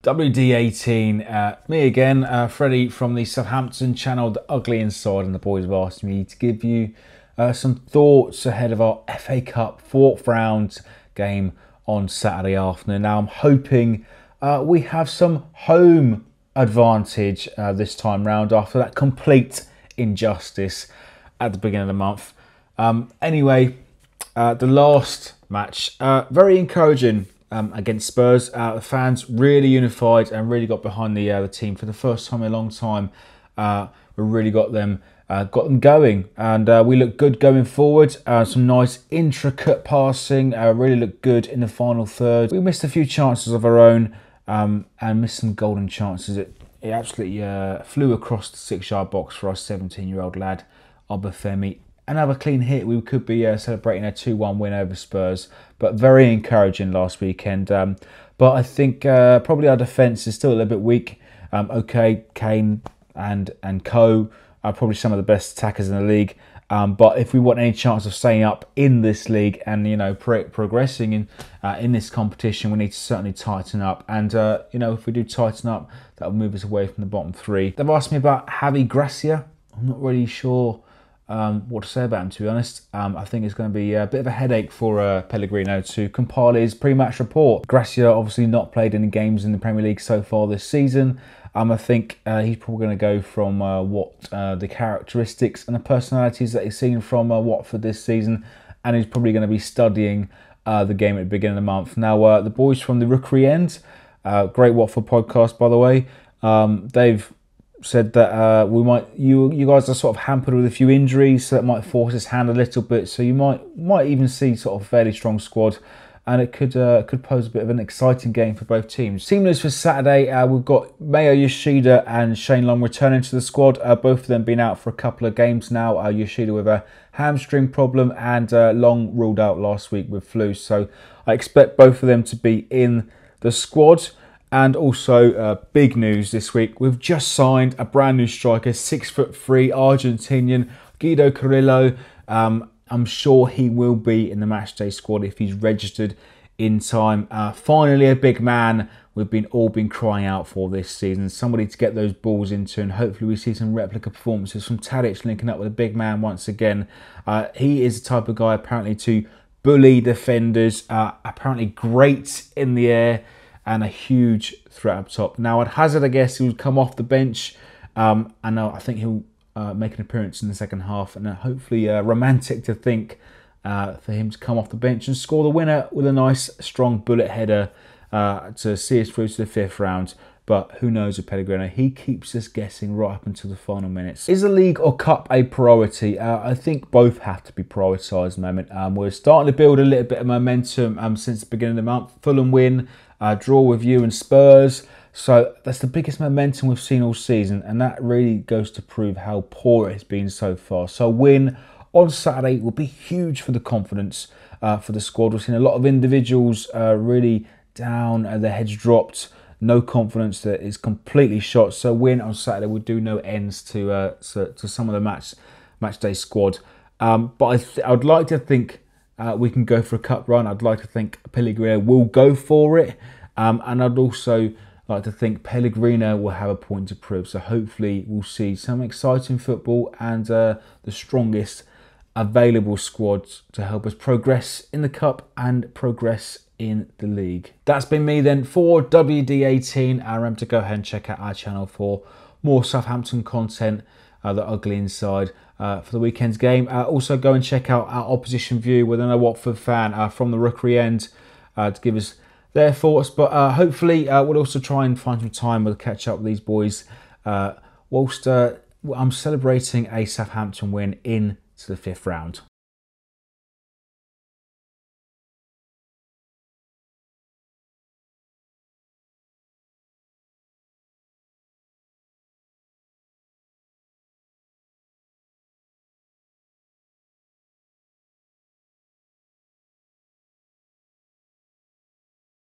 WD18, me again, Freddie from the Southampton channel, The Ugly Inside, and the boys have asked me to give you some thoughts ahead of our FA Cup 4th round game on Saturday afternoon. Now I'm hoping we have some home advantage this time round after that complete injustice at the beginning of the month. Anyway, the last match, very encouraging. Against Spurs, the fans really unified and really got behind the team for the first time in a long time. We really got them going, and we looked good going forward. Some nice intricate passing, really looked good in the final third. We missed a few chances of our own and missed some golden chances. It absolutely flew across the 6-yard box for our 17-year-old lad, Obafemi. Another clean hit. We could be celebrating a 2-1 win over Spurs, but very encouraging last weekend. But I think probably our defence is still a little bit weak. Okay, Kane and Co are probably some of the best attackers in the league. But if we want any chance of staying up in this league and progressing in this competition, we need to certainly tighten up. And if we do tighten up, that will move us away from the bottom 3. They've asked me about Javi Gracia. I'm not really sure what to say about him, to be honest. I think it's going to be a bit of a headache for Pellegrino to compile his pre-match report. Gracia obviously not played any games in the Premier League so far this season. I think he's probably going to go from the characteristics and the personalities that he's seen from Watford this season, and he's probably going to be studying the game at the beginning of the month. Now, the boys from the Rookery End, great Watford podcast, by the way, they've said that you guys are sort of hampered with a few injuries, so that might force his hand a little bit. So you might even see sort of a fairly strong squad, and it could pose a bit of an exciting game for both teams. Team list for Saturday, we've got Mayo Yoshida and Shane Long returning to the squad. Both of them been out for a couple of games now. Yoshida with a hamstring problem and Long ruled out last week with flu. So I expect both of them to be in the squad. And also, big news this week, we've just signed a brand new striker, 6'3", Argentinian, Guido Carrillo. I'm sure he will be in the matchday squad if he's registered in time. Finally, a big man we've all been crying out for this season. Somebody to get those balls into, and hopefully we see some replica performances from Tadic linking up with a big man once again. He is the type of guy apparently to bully defenders, apparently great in the air, and a huge threat up top. Now, I'd hazard a guess he would come off the bench, and I think he'll make an appearance in the second half, and hopefully romantic to think for him to come off the bench and score the winner with a nice, strong bullet header to see us through to the 5th round. But who knows with Pellegrino? He keeps us guessing right up until the final minutes. Is the league or cup a priority? I think both have to be prioritised at the moment. We're starting to build a little bit of momentum since the beginning of the month. Fulham win, draw with you and Spurs. So that's the biggest momentum we've seen all season, and that really goes to prove how poor it has been so far. So a win on Saturday will be huge for the confidence for the squad. We've seen a lot of individuals really down, their heads dropped, no confidence, that is completely shot. So a win on Saturday would do no ends to some of the match day squad. But I would like to think we can go for a cup run. I'd like to think Pellegrino will go for it, and I'd also like to think Pellegrino will have a point to prove. So hopefully we'll see some exciting football and the strongest available squad to help us progress in the cup and progress in the league. That's been me then for WD18. Remember to go ahead and check out our channel for more Southampton content, The Ugly Inside, for the weekend's game. Also go and check out our opposition view with another Watford fan from the Rookery End to give us their thoughts. But hopefully we'll also try and find some time to catch up with these boys whilst I'm celebrating a Southampton win into the 5th round.